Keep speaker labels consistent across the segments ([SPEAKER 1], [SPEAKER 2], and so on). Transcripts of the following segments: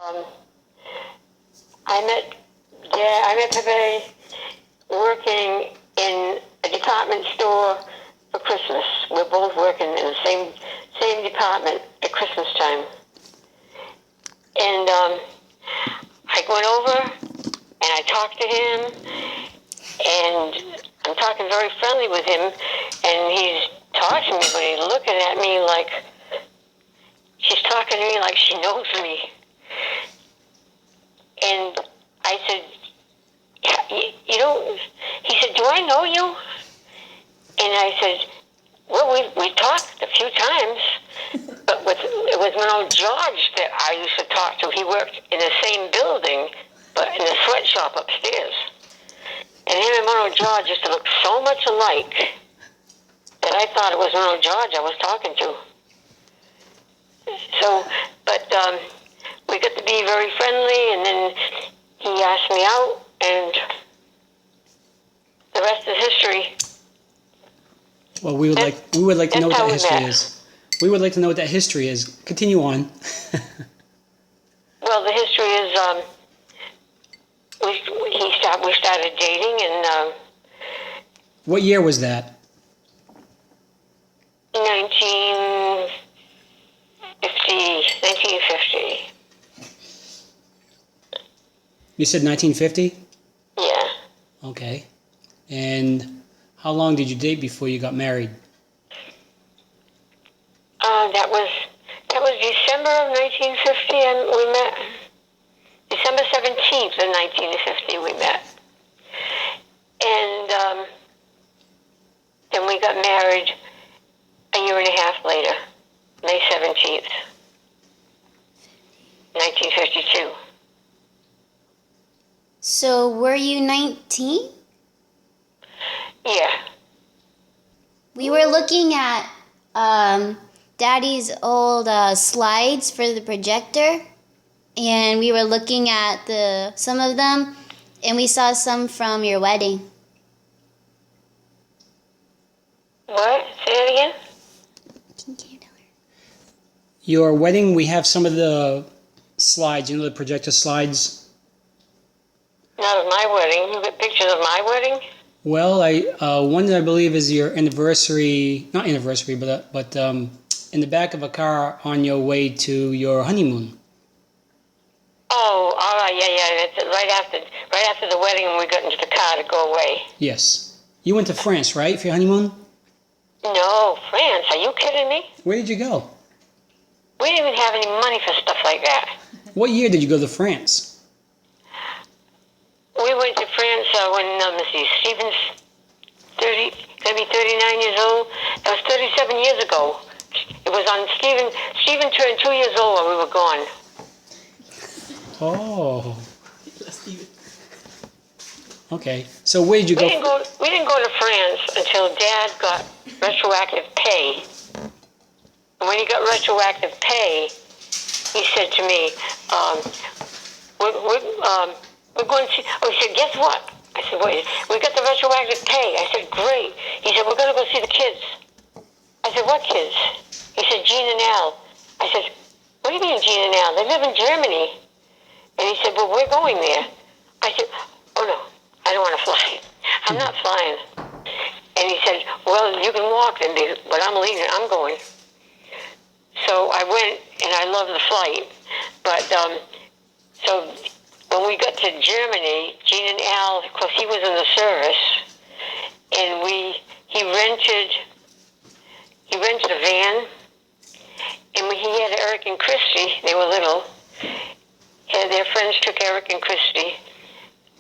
[SPEAKER 1] Um, I met Pepe working in a department store for Christmas. We're both working in the same department at Christmas time. And I went over and I talked to him, and I'm talking very friendly with him, and he's talking to me, but he's looking at me like, she's talking to me like she knows me. And I said, you know, he said, do I know you? And I said, well, we talked a few times, but it was Manolo George that I used to talk to. He worked in the same building, but in the sweatshop upstairs. And him and Manolo George used to look so much alike that I thought it was Manolo George I was talking to. So, but we got to be very friendly, and then he asked me out, and the rest is history.
[SPEAKER 2] Well, we would like to know what that history is. We would like to know what that history is. Continue on.
[SPEAKER 1] Well, the history is we started dating, and
[SPEAKER 2] what year was that?
[SPEAKER 1] 1950.
[SPEAKER 2] You said 1950?
[SPEAKER 1] Yeah.
[SPEAKER 2] Okay. And how long did you date before you got married?
[SPEAKER 1] That was December of 1950, and we met. December 17th of 1950, we met. And then we got married a year and a half later, May 17th, 1952.
[SPEAKER 3] So were you 19?
[SPEAKER 1] Yeah.
[SPEAKER 3] We were looking at Daddy's old slides for the projector, and we were looking at some of them, and we saw some from your wedding.
[SPEAKER 1] What? Say it again?
[SPEAKER 2] Your wedding, we have some of the slides, the projector slides.
[SPEAKER 1] Not of my wedding. You got pictures of my wedding?
[SPEAKER 2] Well, one that I believe is your anniversary, not anniversary, but in the back of a car on your way to your honeymoon.
[SPEAKER 1] Oh, all right, yeah. That's right after the wedding, when we got into the car to go away.
[SPEAKER 2] Yes. You went to France, right, for your honeymoon?
[SPEAKER 1] No, France. Are you kidding me?
[SPEAKER 2] Where did you go?
[SPEAKER 1] We didn't even have any money for stuff like that.
[SPEAKER 2] What year did you go to France?
[SPEAKER 1] We went to France when, Stephen's going to be 39 years old. That was 37 years ago. It was on Stephen turned 2 years old when we were gone.
[SPEAKER 2] Oh. Okay. So where did you go?
[SPEAKER 1] We didn't go to France until Dad got retroactive pay. And when he got retroactive pay, he said to me, we're going to, he said, guess what? I said, what? We got the retroactive pay. I said, great. He said, we're going to go see the kids. I said, what kids? He said, Jean and Al. I said, what do you mean Jean and Al? They live in Germany. And he said, well, we're going there. I said, oh no, I don't want to fly. I'm not flying. And he said, well, you can walk then, but I'm leaving. I'm going. So I went, and I loved the flight. But, so when we got to Germany, Gene and Al, of course, he was in the service, and he rented a van, and he had Eric and Christy. They were little, and their friends took Eric and Christy.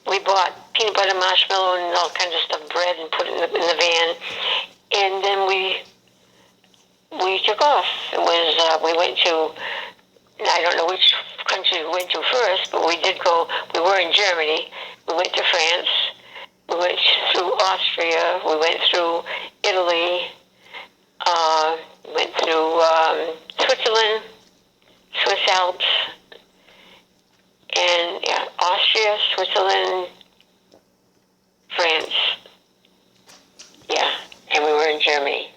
[SPEAKER 1] We bought peanut butter, marshmallow, and all kinds of stuff, bread, and put it in the van, and then we took off. It was we went to, I don't know which country we went to first, but we did go. We were in Germany. We went to France. We went through Austria. We went through Italy. Went through Switzerland, Swiss Alps, and Austria, Switzerland, France. Yeah, and we were in Germany.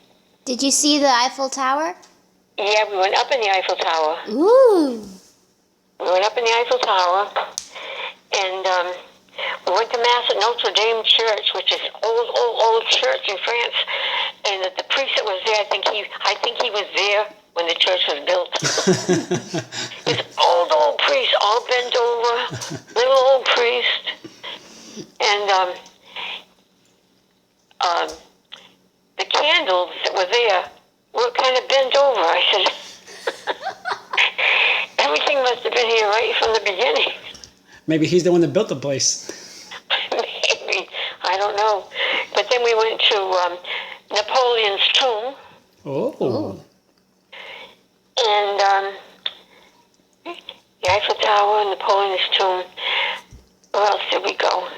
[SPEAKER 3] Did you see the Eiffel Tower?
[SPEAKER 1] Yeah, we went up in the Eiffel Tower.
[SPEAKER 3] Ooh.
[SPEAKER 1] We went up in the the Eiffel Tower, and we went to Mass at Notre Dame Church, which is old church in France. And the priest that was there, I think he was there when the church was built. This old priest, all bent over, little old priest, and the candles that were there were kind of bent over. I said, everything must have been here right from the beginning.
[SPEAKER 2] Maybe he's the one that built the place.
[SPEAKER 1] Maybe. I don't know. But then we went to Napoleon's tomb.
[SPEAKER 2] Oh.
[SPEAKER 1] And the Eiffel Tower, Napoleon's tomb. Where else did we go?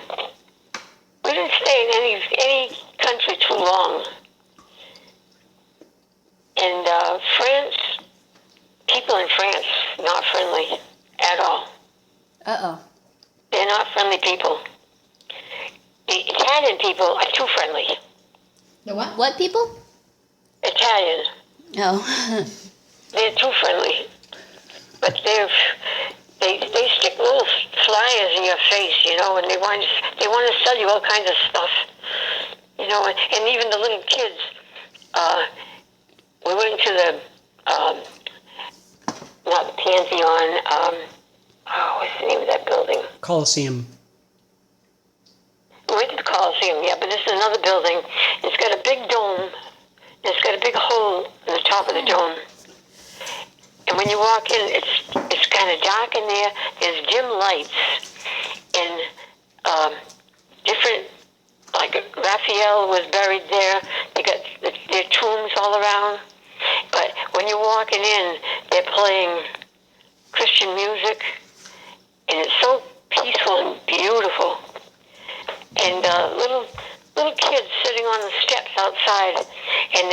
[SPEAKER 1] We didn't stay in any country too long. And France, people in France, not friendly at all.
[SPEAKER 3] Uh-oh.
[SPEAKER 1] They're not friendly people. The Italian people are too friendly.
[SPEAKER 3] The what? What people?
[SPEAKER 1] Italian.
[SPEAKER 3] Oh.
[SPEAKER 1] They're too friendly. But they stick little flyers in your face, you know, and they want to sell you all kinds of stuff, you know, and even the little kids. We went to the not the Pantheon. What's the name of that building?
[SPEAKER 2] Colosseum.
[SPEAKER 1] We went to the Colosseum, yeah, but this is another building. It's got a big dome. It's got a big hole in the top of the dome. And when you walk in, it's kind of dark in there. There's dim lights and different, like Raphael was buried there. They got their tombs all around. But when you're walking in, they're playing Christian music, and it's so peaceful and beautiful. And little kids sitting on the steps outside, and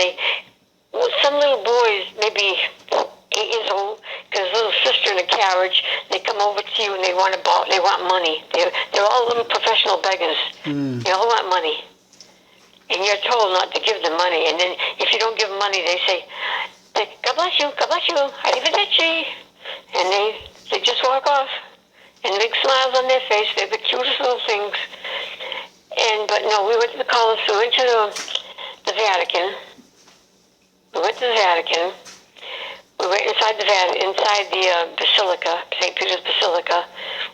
[SPEAKER 1] some little boys, maybe 8 years old, got his little sister in a carriage. They come over to you and they want money. They're all little professional beggars. They all want money, and you're told not to give them money. And then if you don't give them money, they say, "God bless you, arrivederci," and they just walk off, and big smiles on their face. They're the cutest little things. But no, we went to the Colosseum. We went to the Vatican. We went to the Vatican. We went inside the Basilica, St. Peter's Basilica.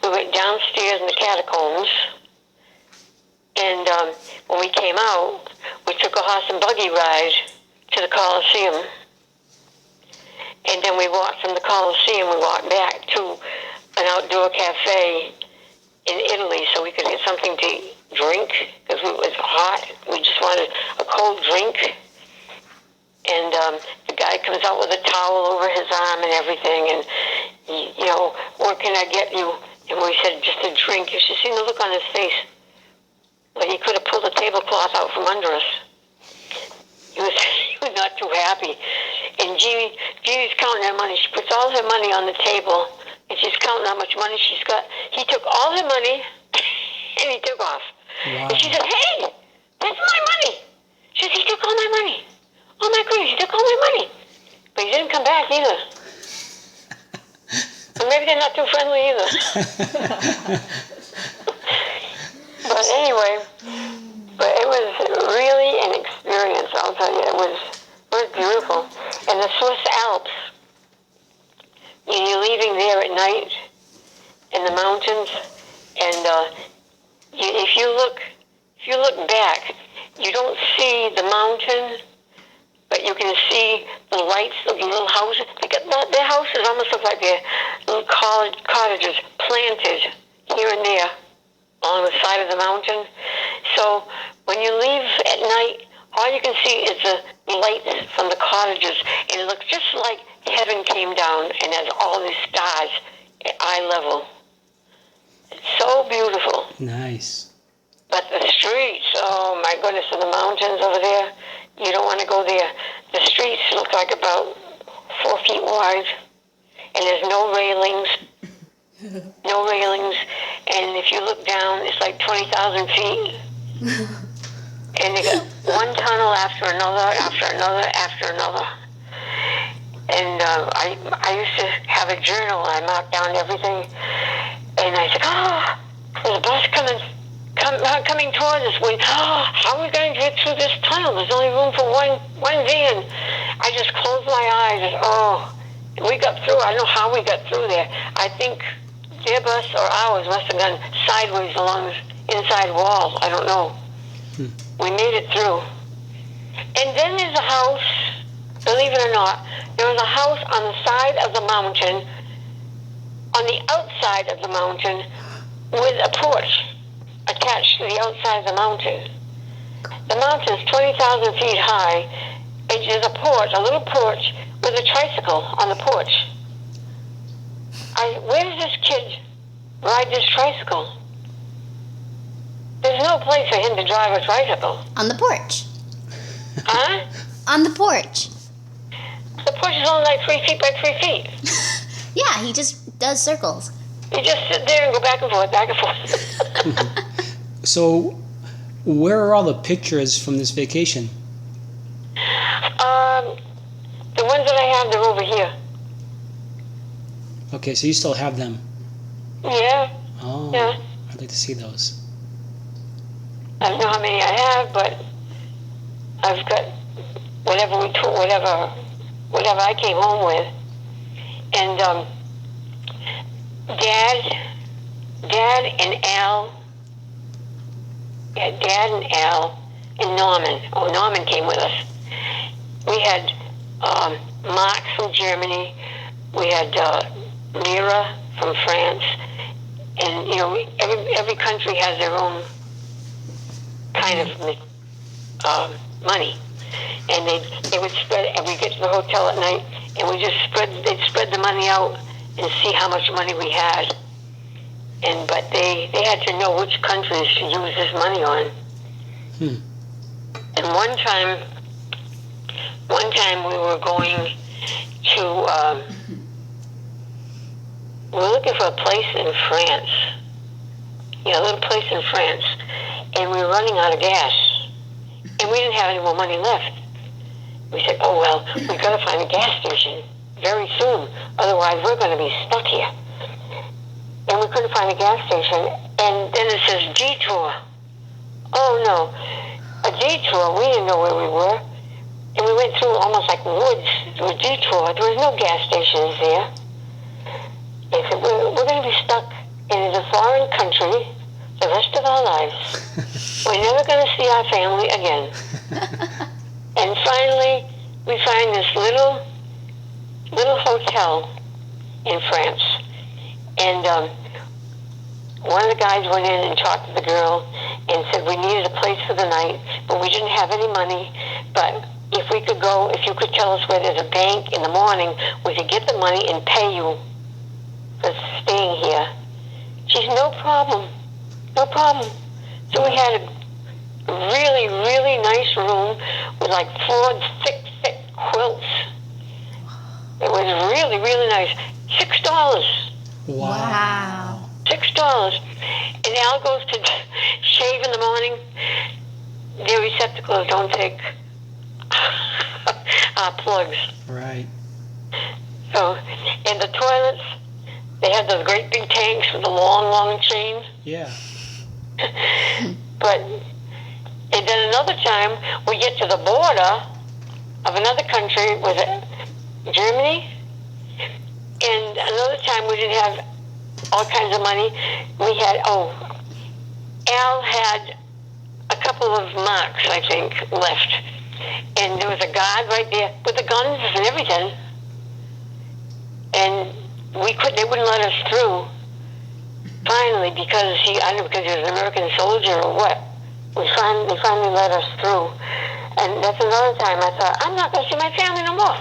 [SPEAKER 1] We went downstairs in the catacombs. And when we came out, we took a horse and buggy ride to the Colosseum. And then we walked from the Colosseum, we walked back to an outdoor cafe in Italy so we could get something to drink because it was hot. We just wanted a cold drink. And the guy comes out with a towel over his arm and everything, and you know, what can I get you? And we said, just a drink. You should see the look on his face. Like he could have pulled a tablecloth out from under us. He was not too happy. And Jeannie's counting her money. She puts all her money on the table, and she's counting how much money she's got. He took all her money, and he took off.
[SPEAKER 2] Wow.
[SPEAKER 1] And she said, "Hey, that's my money." She said, "He took all my money. Oh my goodness, he took all my money." But he didn't come back either. Or maybe they're not too friendly either. But anyway, it was really an experience, I'll tell you. It was beautiful. And the Swiss Alps, you're leaving there at night in the mountains, and if you look back, you don't see the mountain, but you can see the lights of the little houses. Their houses almost look like they're little cottages planted here and there along the side of the mountain. So when you leave at night, all you can see is the lights from the cottages, and it looks just like heaven came down and has all these stars at eye level. It's so beautiful.
[SPEAKER 2] Nice.
[SPEAKER 1] But the streets, oh my goodness, of the mountains over there, you don't want to go there. The streets look like about 4 feet wide, and there's no railings. No railings. And if you look down, it's like 20,000 feet. And they got one tunnel after another, after another, after another. And I used to have a journal, and I marked down everything. And I said, oh, there's a bus coming towards us. How are we going to get through this tunnel? There's only room for one van. I just closed my eyes and, we got through. I don't know how we got through there. I think their bus or ours must have gone sideways along the inside wall. I don't know. We made it through. And then there's a house, believe it or not, there was a house on the side of the mountain, on the outside of the mountain, with a porch attached to the outside of the mountain. The mountain's 20,000 feet high, and there's a porch, a little porch, with a tricycle on the porch. Where does this kid ride this tricycle? There's no place for him to drive a tricycle.
[SPEAKER 3] On the porch.
[SPEAKER 1] Huh?
[SPEAKER 3] On the porch.
[SPEAKER 1] The porch is only like 3 feet by 3 feet.
[SPEAKER 3] Yeah, he just does circles.
[SPEAKER 1] You just sit there and go back and forth, back and forth.
[SPEAKER 2] So, where are all the pictures from this vacation?
[SPEAKER 1] The ones that I have, they're over here.
[SPEAKER 2] Okay, so you still have them.
[SPEAKER 1] Yeah.
[SPEAKER 2] Oh,
[SPEAKER 1] Yeah.
[SPEAKER 2] I'd like to see those.
[SPEAKER 1] I don't know how many I have, but I've got whatever I came home with. And Dad and Al, and Norman. Oh, Norman came with us. We had Mark from Germany. We had Mira from France. And, every country has their own kind of money. And they would spread, and we get to the hotel at night, and they'd spread the money out and see how much money we had. But they had to know which countries to use this money on. And one time we were going to, we were looking for a place in France. A little place in France. And we were running out of gas. And we didn't have any more money left. We said, oh, well, we've got to find a gas station very soon. Otherwise, we're going to be stuck here. And we couldn't find a gas station. And then it says detour. Oh, no. A detour. We didn't know where we were. And we went through almost like woods to a detour. There was no gas stations there. They said, we're going to be stuck in a foreign country the rest of our lives. We're never going to see our family again. And finally, we find this little hotel in France. And one of the guys went in and talked to the girl and said we needed a place for the night, but we didn't have any money. But if you could tell us where there's a bank in the morning, we could get the money and pay you for staying here. She said, no problem. No problem. So we had a really, really nice room with like 4 thick quilts. It was really, really nice. $6.
[SPEAKER 2] Wow.
[SPEAKER 1] $6. And Al goes to shave in the morning. Their receptacles don't take plugs.
[SPEAKER 2] Right.
[SPEAKER 1] So, and the toilets, they had those great big tanks with the long, long chains.
[SPEAKER 2] Yeah.
[SPEAKER 1] And then another time, we get to the border of another country, was it Germany? And another time we didn't have all kinds of money. We had, Al had a couple of marks, I think, left. And there was a guard right there with the guns and everything. And they wouldn't let us through. Finally, because he was an American soldier or what, they finally let us through. And that's another time I thought, I'm not going to see my family no more.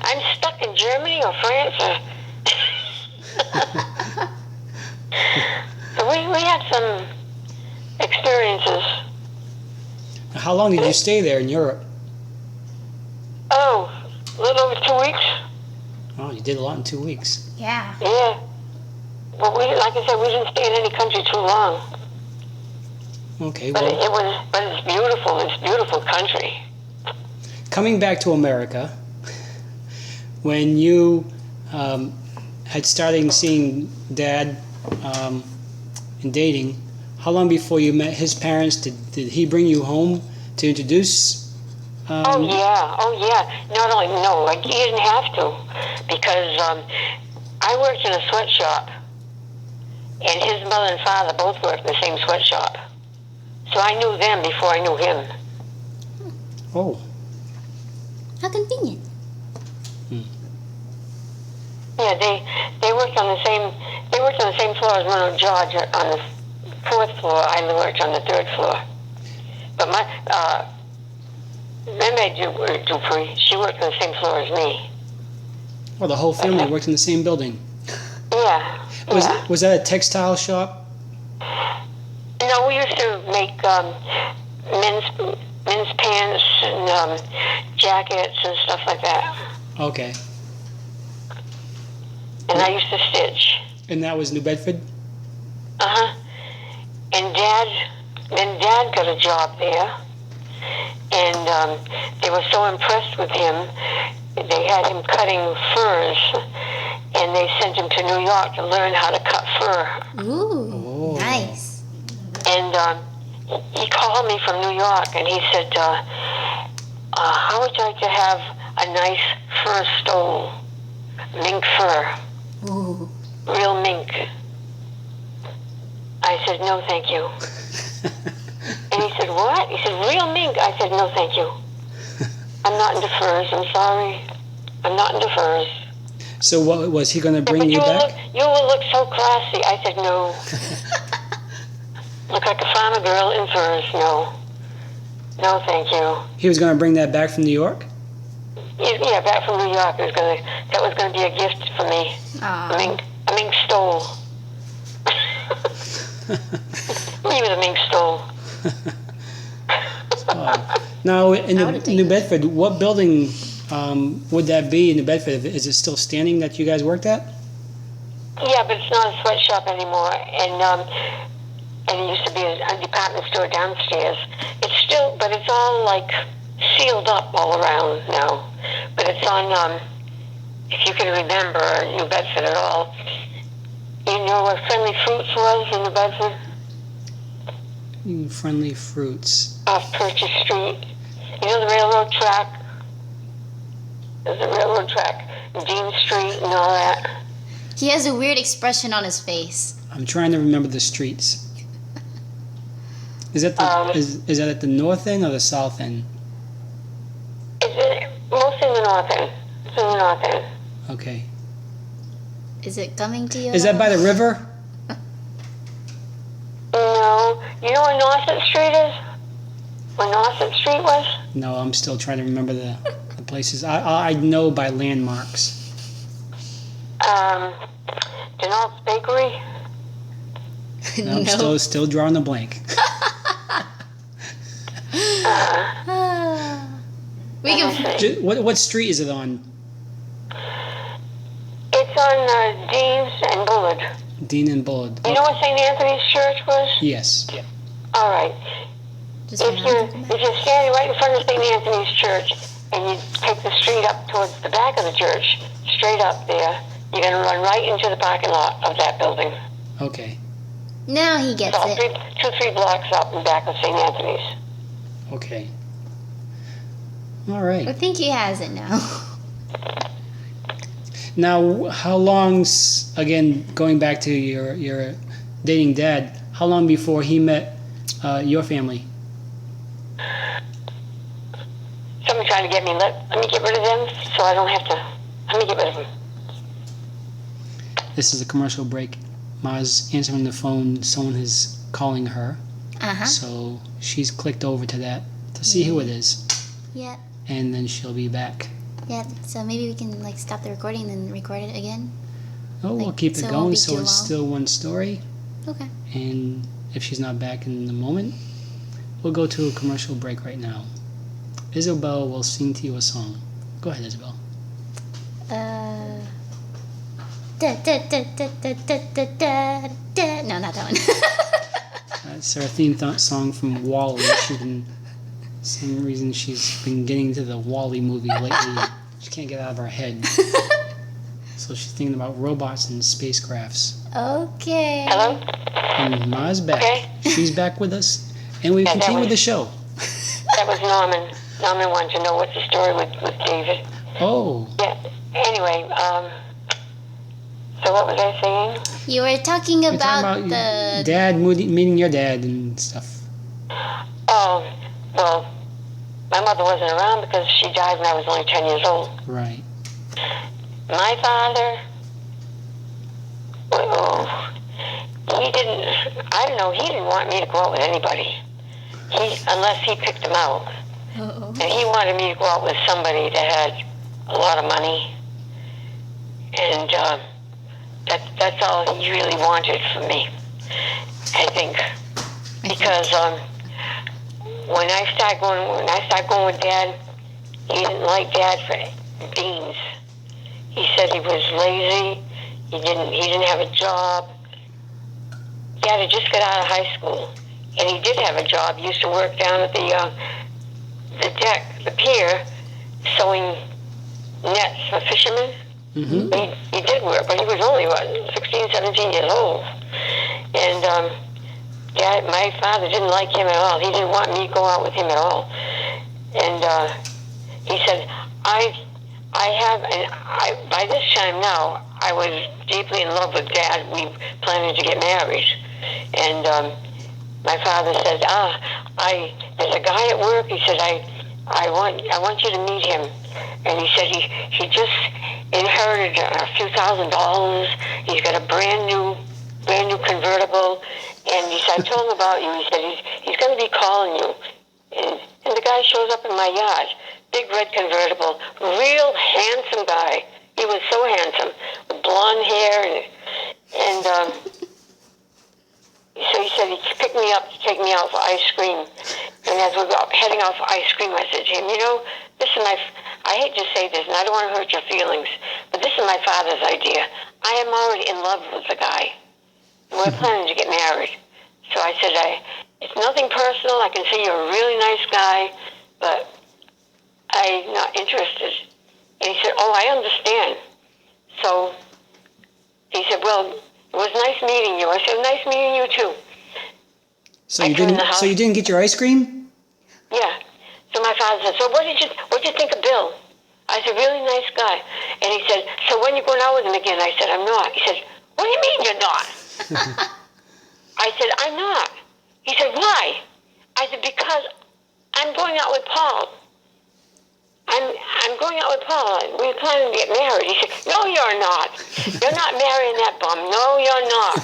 [SPEAKER 1] I'm stuck in Germany or France. So we had some experiences.
[SPEAKER 2] How long did you stay there in Europe?
[SPEAKER 1] Oh, a little over 2 weeks.
[SPEAKER 2] Oh, you did a lot in 2 weeks.
[SPEAKER 3] Yeah.
[SPEAKER 1] Yeah. But like I said, we didn't stay in any country too long.
[SPEAKER 2] Okay,
[SPEAKER 1] But
[SPEAKER 2] well,
[SPEAKER 1] it's beautiful. It's a beautiful country.
[SPEAKER 2] coming back to America, when you had started seeing Dad and dating, how long before you met his parents did he bring you home to introduce?
[SPEAKER 1] Oh yeah. Not only no, like he didn't have to, because I worked in a sweatshop, and his mother and father both worked in the same sweatshop, so I knew them before I knew him.
[SPEAKER 2] Oh.
[SPEAKER 3] How convenient.
[SPEAKER 1] Yeah, they worked on the same floor as Ronald George on the 4th floor. I worked on the 3rd floor. But my Meme Dupree, she worked on the same floor as me.
[SPEAKER 2] Well, the whole family worked in the same building.
[SPEAKER 1] Yeah.
[SPEAKER 2] Was that a textile shop?
[SPEAKER 1] No, we used to make men's pants and jackets and stuff like that.
[SPEAKER 2] Okay.
[SPEAKER 1] And I used to stitch.
[SPEAKER 2] And that was New Bedford?
[SPEAKER 1] And Dad got a job there, and they were so impressed with him, they had him cutting furs, and they sent him to New York to learn how to cut fur.
[SPEAKER 3] Ooh, nice.
[SPEAKER 1] And he called me from New York, and he said, how would you like to have a nice fur stole? Mink fur.
[SPEAKER 3] Ooh.
[SPEAKER 1] Real mink. I said, no, thank you. And he said, what? He said, real mink. I said, no, thank you. I'm not into furs. I'm sorry. I'm not into furs.
[SPEAKER 2] So what was he going to bring
[SPEAKER 1] But
[SPEAKER 2] you back?
[SPEAKER 1] You will look so classy. I said, no. Look like a farmer girl in furs. No. No, thank you.
[SPEAKER 2] He was going to bring that back from New York?
[SPEAKER 1] Yeah, back from New York. That was going to be a gift for me.
[SPEAKER 3] Aww.
[SPEAKER 1] A mink stole. Leave it a mink stole.
[SPEAKER 2] Now, in New Bedford, what building would that be in New Bedford? Is it still standing that you guys worked at?
[SPEAKER 1] Yeah, but it's not a sweatshop anymore, and it used to be a department store downstairs. It's still, but it's all like sealed up all around now. But it's on, if you can remember New Bedford at all, you know where Friendly Fruits was in New Bedford?
[SPEAKER 2] Friendly Fruits.
[SPEAKER 1] Off Purchase Street. You know the railroad track? There's a railroad track, Dean Street and all that.
[SPEAKER 3] He has a weird expression on his face.
[SPEAKER 2] I'm trying to remember the streets. Is that is that at the north end or the south end?
[SPEAKER 1] It's mostly in the north end. It's in the north end.
[SPEAKER 2] Okay.
[SPEAKER 3] Is it coming to you?
[SPEAKER 2] Is that by the river?
[SPEAKER 1] No. You know where Nauset Street is? Where Nauset Street was?
[SPEAKER 2] No, I'm still trying to remember the places. I know by landmarks.
[SPEAKER 1] Denalt's Bakery?
[SPEAKER 2] No, I'm still drawing a blank.
[SPEAKER 3] We can.
[SPEAKER 2] What street is it on?
[SPEAKER 1] It's on Dean's and Bullard.
[SPEAKER 2] Dean and Bullard.
[SPEAKER 1] You know what St. Anthony's Church was?
[SPEAKER 2] Yes.
[SPEAKER 1] All right.
[SPEAKER 3] Just
[SPEAKER 1] If you're standing right in front of St. Anthony's Church and you take the street up towards the back of the church, straight up there, you're going to run right into the parking lot of that building.
[SPEAKER 2] Okay.
[SPEAKER 3] Now he gets
[SPEAKER 1] So
[SPEAKER 3] it.
[SPEAKER 1] 3 blocks up and back of St. Anthony's.
[SPEAKER 2] Okay. All right.
[SPEAKER 3] I think he has it now.
[SPEAKER 2] Now, how long's, again, going back to your dating Dad, how long before he met your family?
[SPEAKER 1] Someone trying to get me, let me get rid of them so I don't have to, let me get rid of them.
[SPEAKER 2] This is a commercial break. Ma's answering the phone. Someone is calling her.
[SPEAKER 3] Uh-huh.
[SPEAKER 2] So she's clicked over to that to see who it is.
[SPEAKER 3] Yep.
[SPEAKER 2] And then she'll be back.
[SPEAKER 3] Yep. So maybe we can like stop the recording and then record it again.
[SPEAKER 2] Oh, we'll
[SPEAKER 3] Like,
[SPEAKER 2] keep
[SPEAKER 3] so
[SPEAKER 2] it
[SPEAKER 3] it won't
[SPEAKER 2] going
[SPEAKER 3] be
[SPEAKER 2] so
[SPEAKER 3] too
[SPEAKER 2] it's
[SPEAKER 3] long.
[SPEAKER 2] still one story.
[SPEAKER 3] Okay.
[SPEAKER 2] And if she's not back in a moment, we'll go to a commercial break right now. Isabel will sing to you a song. Go ahead, Isabel.
[SPEAKER 3] Da, da, da, da, da, da, da, da, da. No, not that one.
[SPEAKER 2] That's our theme song from WALL-E. Some reason she's been getting to the WALL-E movie lately. She can't get out of her head. So So she's thinking about robots and spacecrafts.
[SPEAKER 3] Okay.
[SPEAKER 1] Hello?
[SPEAKER 2] And Ma's back.
[SPEAKER 1] Okay.
[SPEAKER 2] She's back with us. And we
[SPEAKER 1] Yeah, that
[SPEAKER 2] continue with the
[SPEAKER 1] was-
[SPEAKER 2] show.
[SPEAKER 1] That was Norman. Norman wanted to know what's the story with David.
[SPEAKER 2] Oh,
[SPEAKER 1] Yeah. Anyway, so what was I saying?
[SPEAKER 3] You were talking
[SPEAKER 2] you're
[SPEAKER 3] about,
[SPEAKER 2] talking about
[SPEAKER 3] the.
[SPEAKER 2] dad meeting your dad and stuff.
[SPEAKER 1] Oh, well, my mother wasn't around because she died when I was only 10 years old.
[SPEAKER 2] Right.
[SPEAKER 1] My father, oh, he didn't want me to go out with anybody. Unless he picked them out.
[SPEAKER 3] Uh-oh.
[SPEAKER 1] And he wanted me to go out with somebody that had a lot of money. And that's all he really wanted from me, I think. Because when I started going with Dad, he didn't like Dad for beans. He said he was lazy. He didn't have a job. Dad had just got out of high school, and he did have a job. He used to work down at the deck, the pier, sewing nets for fishermen.
[SPEAKER 2] Mm-hmm.
[SPEAKER 1] He did work, but he was only, 16, 17 years old. And Dad, my father didn't like him at all. He didn't want me to go out with him at all. And he said, by this time now, I was deeply in love with Dad. We planning to get married. And my father said, there's a guy at work. He said, I want you to meet him. And he said he just inherited a few $1,000s. He's got a brand new convertible. And he said, I told him about you. He said he's going to be calling you. And the guy shows up in my yard, big red convertible, real handsome guy. He was so handsome, with blonde hair and so he said he'd pick me up to take me out for ice cream. And as we were heading out for ice cream, I said to him, this is I hate to say this, and I don't want to hurt your feelings, but this is my father's idea. I am already in love with the guy. We're planning to get married. So I said, it's nothing personal. I can see you're a really nice guy, but I'm not interested. And he said, oh, I understand. So he said, well, it was nice meeting you. I said, nice meeting you too.
[SPEAKER 2] So you didn't get your ice cream?
[SPEAKER 1] Yeah. So my father said, so what'd you think of Bill? I said, really nice guy. And he said, so when you going out with him again? I said, I'm not. He said, what do you mean you're not? I said, I'm not. He said, why? I said, because I'm going out with Paul. I'm going out with Paul. We're planning to get married. He said, no, you're not. You're not marrying that bum. No, you're not.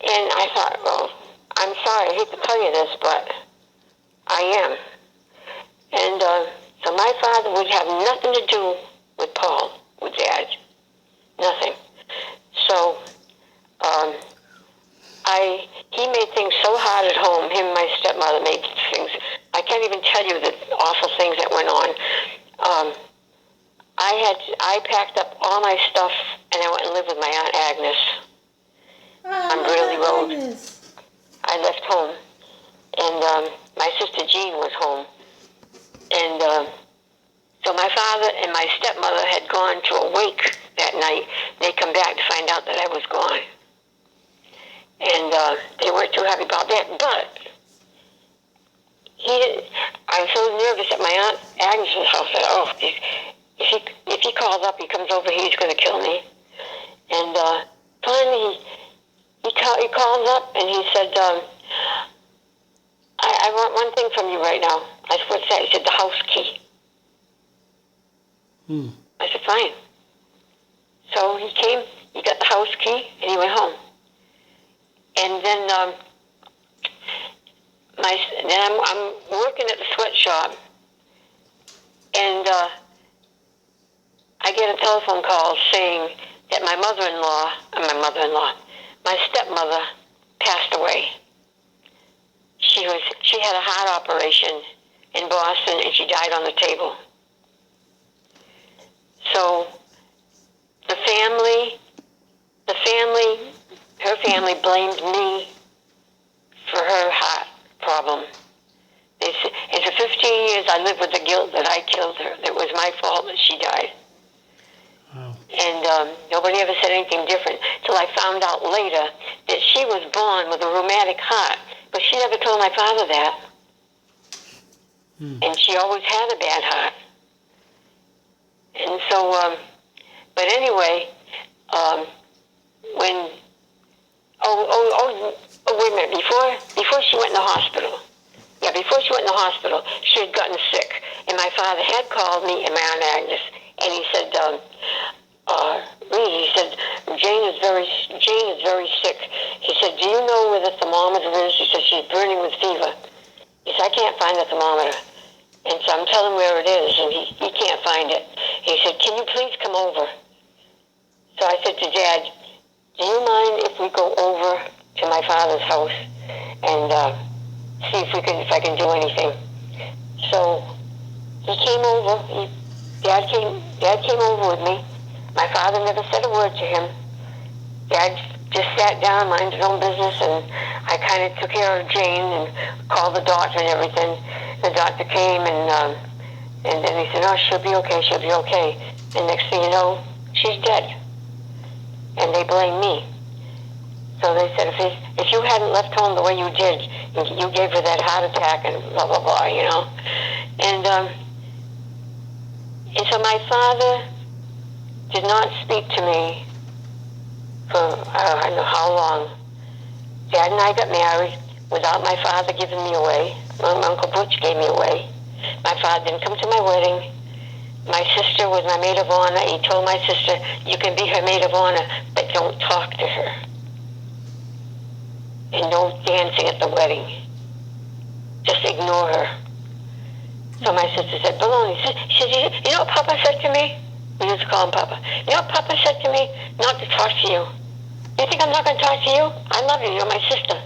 [SPEAKER 1] And I thought, well, I'm sorry. I hate to tell you this, but I am. And so my father would have nothing to do with Paul, with Dad. Nothing. So he made things so hard at home. Him and my stepmother made things. I can't even tell you the awful things that went on. I packed up all my stuff and I went and lived with my Aunt Agnes on Brearley Road. I left home, and my sister Jean was home. And so my father and my stepmother had gone to a wake that night. They come back to find out that I was gone. And they weren't too happy about that. But I was so nervous at my Aunt Agnes's house that, if he calls up, he comes over, he's going to kill me. And finally, he calls up and he said, I want one thing from you right now. I said, what's that? He said, the house key. I said, fine. So he came, he got the house key, and he went home. And then I'm working at the sweatshop, and I get a telephone call saying that my stepmother passed away. She had a heart operation in Boston, and she died on the table. So her family blamed me for her heart problem. And for 15 years, I lived with the guilt that I killed her. It was my fault that she died.
[SPEAKER 2] Wow.
[SPEAKER 1] And nobody ever said anything different till I found out later that she was born with a rheumatic heart. But she never told my father that. And she always had a bad heart. And so, but anyway, when, wait a minute, before she went in the hospital, before she went in the hospital, she had gotten sick. And my father had called me and my Aunt Agnes, and he said, Reed, he said, Jane is very sick. He said, do you know where the thermometer is? He said, she's burning with fever. He said, I can't find the thermometer. And so I'm telling him where it is, and he can't find it. He said, can you please come over? So I said to Dad, do you mind if we go over to my father's house and see if I can do anything? So he came over. Dad came over with me. My father never said a word to him. Dad just sat down, minded his own business, and I kind of took care of Jane and called the doctor and everything. The doctor came, and then he said, oh, she'll be okay. And next thing you know, she's dead. And they blame me. So they said, if you hadn't left home the way you did, you gave her that heart attack and blah, blah, blah, you know. And so my father did not speak to me for I don't know how long. Dad and I got married without my father giving me away. My Uncle Butch gave me away. My father didn't come to my wedding. My sister was my maid of honor. He told my sister, you can be her maid of honor, but don't talk to her. And no dancing at the wedding. Just ignore her. So my sister said, baloney. She said, you know what Papa said to me? We used to call him Papa. You know what Papa said to me? Not to talk to you. You think I'm not going to talk to you? I love you. You're my sister.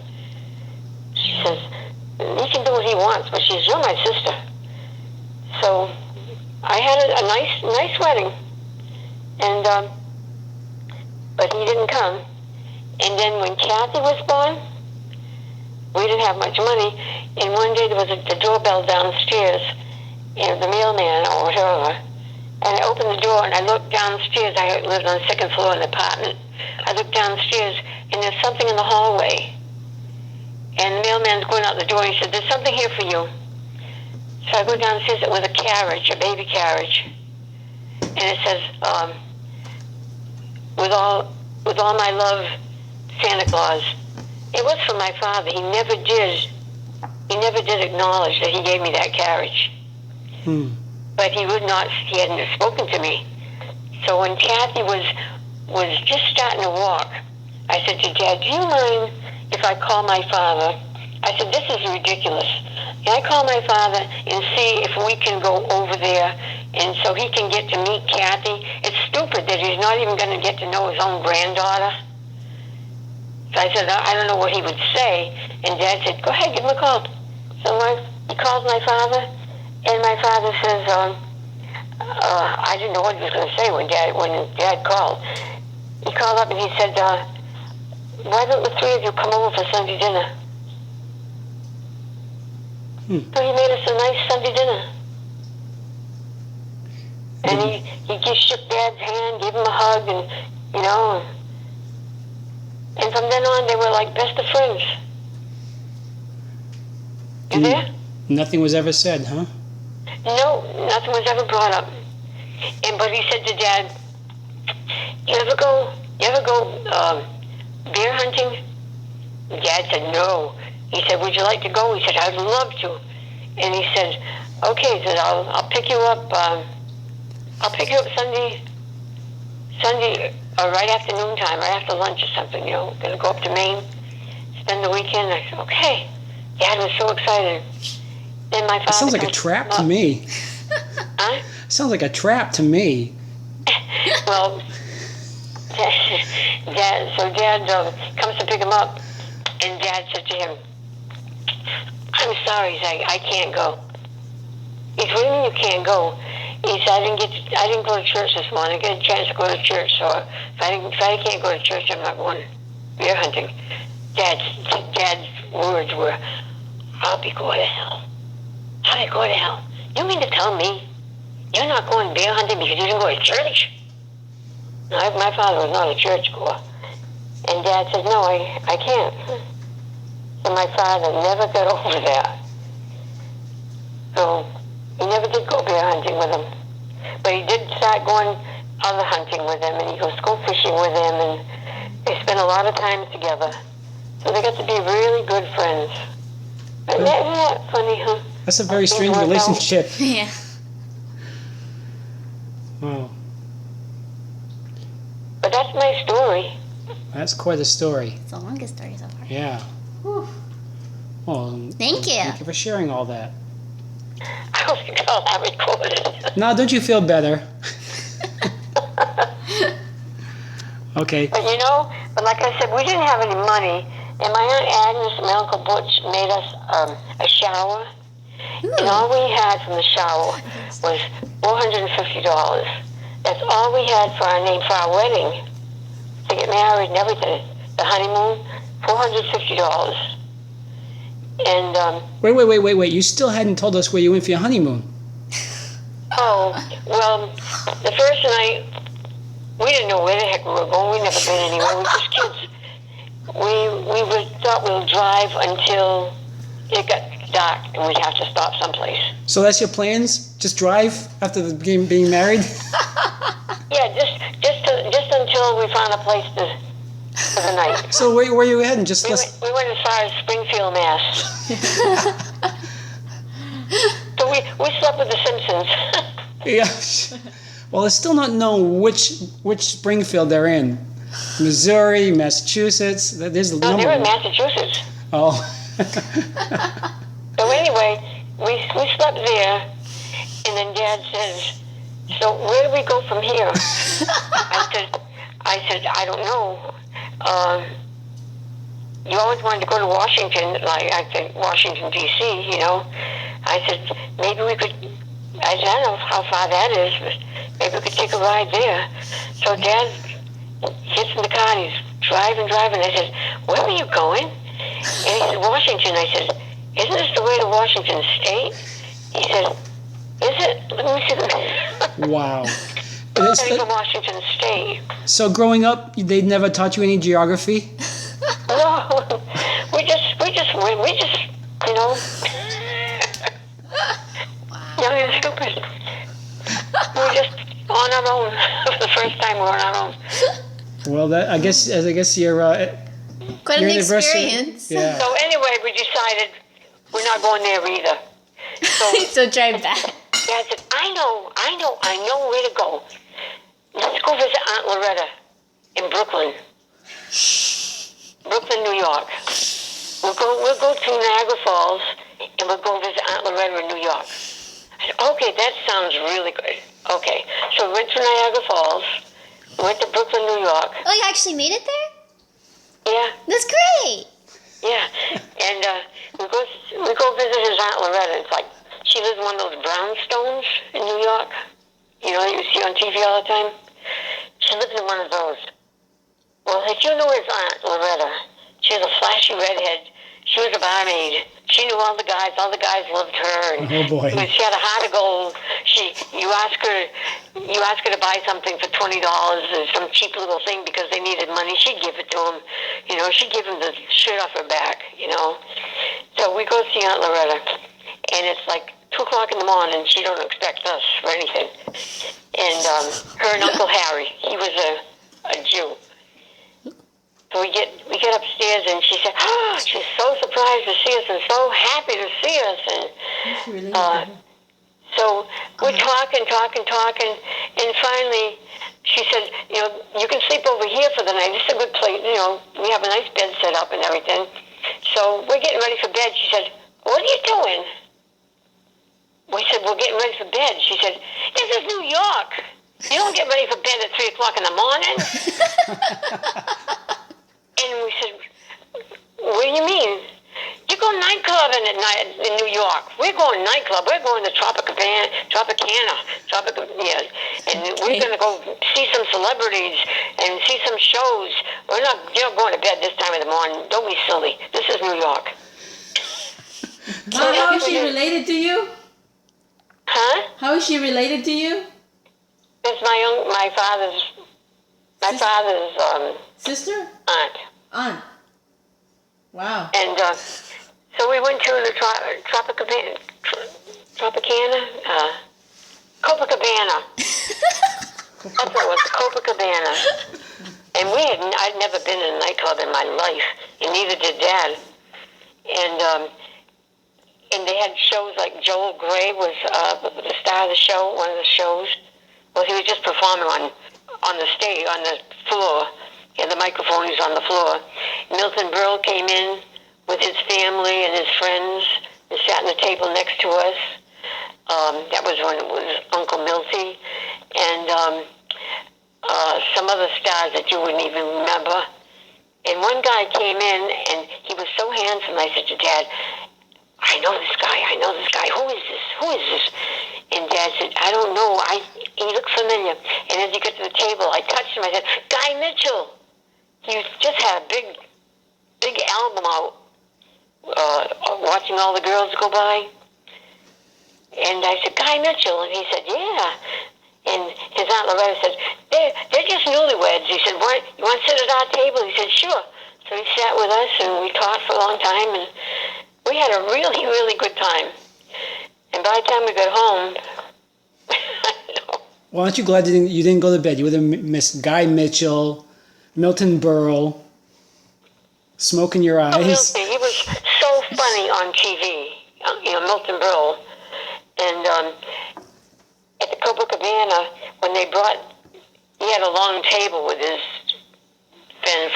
[SPEAKER 1] She says, he can do what he wants, but you're my sister. So I had a nice wedding. And, but he didn't come. And then when Kathy was born, we didn't have much money. And one day there was the doorbell downstairs, and the mailman or whatever. And I opened the door and I looked downstairs. I lived on the second floor in an apartment. I looked downstairs and there's something in the hallway. And the mailman's going out the door. He said, there's something here for you. So I go downstairs. It was a carriage, a baby carriage. And it says, with all my love, Santa Claus. It was from my father. He never did acknowledge that he gave me that carriage. But he hadn't spoken to me. So when Kathy was just starting to walk, I said to Dad, do you mind if I call my father? I said, this is ridiculous. Can I call my father and see if we can go over there and so he can get to meet Kathy? It's stupid that he's not even going to get to know his own granddaughter. So I said, I don't know what he would say. And Dad said, go ahead, give him a call. So he called my father, and my father says, I didn't know what he was going to say when Dad called. He called up and he said, why don't the three of you come over for Sunday dinner? So he made us a nice Sunday dinner. And he just shook Dad's hand, gave him a hug, and, you know, and from then on, they were like best of friends. You there?
[SPEAKER 2] Nothing was ever said, huh?
[SPEAKER 1] No, nothing was ever brought up. But he said to Dad, you ever go bear hunting? Dad said, no. He said, would you like to go? He said, I'd love to. And he said, okay. He said, I'll pick you up. I'll pick you up Sunday, or right after noontime, right after lunch or something. You know, gonna go up to Maine, spend the weekend. I said, okay. Dad was so excited. Then my father.
[SPEAKER 2] That sounds like a trap to me.
[SPEAKER 1] Huh?
[SPEAKER 2] Sounds like a trap to me.
[SPEAKER 1] Well, Dad comes to pick him up, and Dad said to him, I'm sorry, he's like, I can't go. He said, what do you mean you can't go? He said, I didn't go to church this morning. I didn't get a chance to go to church, so if I can't go to church, I'm not going bear hunting. Dad's words were, I'll be going to hell. I'll be going to hell. You mean to tell me you're not going bear hunting because you didn't go to church? My father was not a churchgoer. And Dad said, no, I can't. And my father never got over that. So he never did go bear hunting with him. But he did start going other hunting with him, and he goes go fishing with him, and they spent a lot of time together. So they got to be really good friends. Isn't that funny, huh?
[SPEAKER 2] That's a very strange
[SPEAKER 1] work out.
[SPEAKER 2] relationship.
[SPEAKER 3] Yeah.
[SPEAKER 2] Wow.
[SPEAKER 1] But that's my story.
[SPEAKER 2] That's quite a story.
[SPEAKER 3] It's the longest story so far.
[SPEAKER 2] Yeah.
[SPEAKER 3] Whew.
[SPEAKER 2] Well,
[SPEAKER 3] Thank you.
[SPEAKER 2] thank you for sharing all that.
[SPEAKER 1] I was going to call that recorded.
[SPEAKER 2] Now, don't you feel better? Okay.
[SPEAKER 1] But but like I said, we didn't have any money. And my Aunt Agnes and my Uncle Butch made us a shower. And all we had from the shower was $450. That's all we had for our name, for our wedding. To get married and everything. The honeymoon, $450. And,
[SPEAKER 2] Wait. You still hadn't told us where you went for your honeymoon.
[SPEAKER 1] well, the first night, we didn't know where the heck we were going. We'd never been anywhere. We were just kids. We thought we'll drive until it got dark and we'd have to stop someplace.
[SPEAKER 2] So that's your plans? Just drive after being married?
[SPEAKER 1] Yeah, just until we found a place for the night.
[SPEAKER 2] So where were you heading? Just
[SPEAKER 1] We went as far as Springfield, Mass. So we slept with the Simpsons.
[SPEAKER 2] Yeah. Well, it's still not known which Springfield they're in. Missouri, Massachusetts. There's a
[SPEAKER 1] No,
[SPEAKER 2] number.
[SPEAKER 1] they were in Massachusetts.
[SPEAKER 2] Oh.
[SPEAKER 1] So anyway, we slept there, and then Dad says, "So where do we go from here?" I said, "I don't know. You always wanted to go to Washington, like I think Washington D.C. I said maybe we could. I said I don't know how far that is, but maybe we could take a ride there." So Dad gets in the car and he's driving. I said, "Where are you going?" And he said, "Washington." I said, "Isn't this the way to Washington State?" He said, "Is it? Let me see the map."
[SPEAKER 2] Wow.
[SPEAKER 1] From Washington State.
[SPEAKER 2] So growing up, they never taught you any geography?
[SPEAKER 1] No, we just went. Young and stupid. We were just on our own. For the first time, we were on our own.
[SPEAKER 2] Well, I guess your
[SPEAKER 3] Quite
[SPEAKER 2] your
[SPEAKER 3] an
[SPEAKER 2] anniversary.
[SPEAKER 3] experience.
[SPEAKER 2] Yeah.
[SPEAKER 1] So anyway, we decided we're not going there either. So
[SPEAKER 3] So drive back.
[SPEAKER 1] Dad said, I know where to go. Let's go visit Aunt Loretta in Brooklyn, New York. We'll go to Niagara Falls and we'll go visit Aunt Loretta in New York. I said, okay, that sounds really good. Okay, so we went to Niagara Falls, went to Brooklyn, New York.
[SPEAKER 3] Oh, you actually made it there?
[SPEAKER 1] Yeah,
[SPEAKER 3] That's great.
[SPEAKER 1] yeah, and we go visit his Aunt Loretta. It's like she lives in one of those brownstones in New York. That you see on TV all the time. She lives in one of those. Well, if you know his Aunt Loretta, she was a flashy redhead. She was a barmaid. She knew all the guys. All the guys loved her. And
[SPEAKER 2] Oh, boy.
[SPEAKER 1] She had a heart of gold. You ask her to buy something for $20 or some cheap little thing because they needed money. She'd give it to them. She'd give them the shirt off her back. So we go see Aunt Loretta, and it's like 2:00 in the morning. She don't expect us for anything. And her and Uncle Harry, he was a Jew. So we get upstairs, and she said, "Oh, she's so surprised to see us and so happy to see us." And so we're talking, and finally she said, "You can sleep over here for the night. This is a good place. We have a nice bed set up and everything." So we're getting ready for bed. She said, "What are you doing?" We said, "We're getting ready for bed." She said, "This is New York. You don't get ready for bed at 3:00 in the morning." And we said, "What do you mean? You go nightclubbing at night in New York. We're going nightclub. We're going to Tropicana, and we're going to go see some celebrities and see some shows. We're not, going to bed this time of the morning. Don't be silly. This is New York."
[SPEAKER 4] How is she related to you?
[SPEAKER 1] Huh?
[SPEAKER 4] How is she related to you?
[SPEAKER 1] That's my father's My father's
[SPEAKER 4] Sister?
[SPEAKER 1] aunt.
[SPEAKER 4] Aunt. Wow.
[SPEAKER 1] And so we went to the Tropicana, Copacabana. That's what it was, Copacabana. And I'd never been in a nightclub in my life, and neither did Dad. And they had shows like Joel Gray was the star of the show, one of the shows. Well, he was just performing on the stage, on the floor. He had the microphone, he was on the floor. Milton Berle came in with his family and his friends and sat at the table next to us. That was when it was Uncle Milty. And some other stars that you wouldn't even remember. And one guy came in, and he was so handsome. I said to Dad, I know this guy. Who is this? And Dad said, I don't know. He looked familiar. And as he got to the table, I touched him. I said, Guy Mitchell. He just had a big album out, watching all the girls go by. And I said, Guy Mitchell. And he said, yeah. And his Aunt Loretta said, they're just newlyweds. He said, you want to sit at our table? He said, sure. So he sat with us, and we talked for a long time, and we had a really, really good time. And by the time we got home, I don't know.
[SPEAKER 2] Well, aren't you glad you didn't go to bed? You would have missed Guy Mitchell, Milton Berle, smoke in your eyes.
[SPEAKER 1] Milton, he was so funny on TV, Milton Berle. And at the Copacabana, when he had a long table with his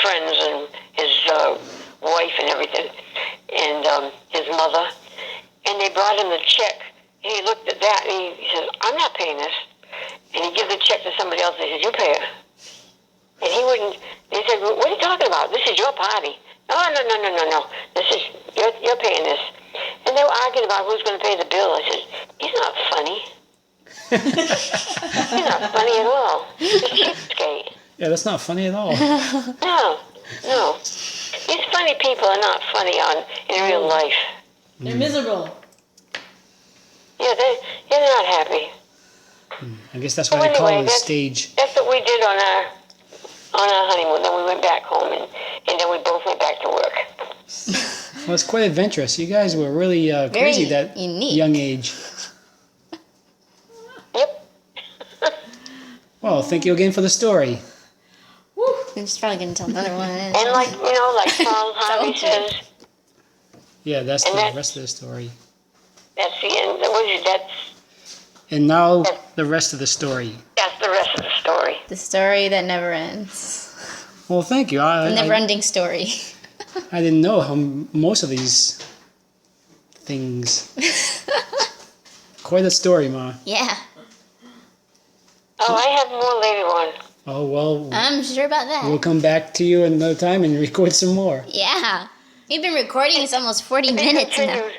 [SPEAKER 1] friends and his wife and everything, and his mother, and they brought him the check. And he looked at that, and he said, I'm not paying this. And he gave the check to somebody else, and he said, you pay it. And he wouldn't. He said, what are you talking about? This is your party. No. This is, you're paying this. And they were arguing about who's going to pay the bill. I said, he's not funny. He's not funny at all. He's a cheapskate.
[SPEAKER 2] Yeah, that's not funny at all.
[SPEAKER 1] No. These funny people are not funny in real life.
[SPEAKER 4] They're miserable.
[SPEAKER 1] Yeah, they're not happy.
[SPEAKER 2] I guess that's why they call it a stage.
[SPEAKER 1] That's what we did on our honeymoon. Then we went back home, and then we both went back to work.
[SPEAKER 2] Well, it's quite adventurous. You guys were really crazy at that
[SPEAKER 3] unique.
[SPEAKER 2] young age.
[SPEAKER 1] Yep.
[SPEAKER 2] Well, thank you again for the story.
[SPEAKER 3] Woo. I'm just probably going to tell another one.
[SPEAKER 1] And like Charles Harvey says,
[SPEAKER 2] Yeah, that's
[SPEAKER 1] And
[SPEAKER 2] the
[SPEAKER 1] that-
[SPEAKER 2] rest of the story.
[SPEAKER 1] that's the end.
[SPEAKER 2] And now the rest of the story.
[SPEAKER 1] That's the rest of the story.
[SPEAKER 3] The story that never ends.
[SPEAKER 2] Well, thank you.
[SPEAKER 3] The
[SPEAKER 2] I
[SPEAKER 3] never-ending story.
[SPEAKER 2] didn't know how most of these things. Quite a story, Ma.
[SPEAKER 3] Yeah,
[SPEAKER 1] Oh, I have more later on.
[SPEAKER 2] Oh, well,
[SPEAKER 3] I'm sure about that.
[SPEAKER 2] we'll come back to you another time and record some more.
[SPEAKER 3] Yeah. We've been recording. It's almost 40
[SPEAKER 1] Be
[SPEAKER 3] minutes now.
[SPEAKER 1] continued.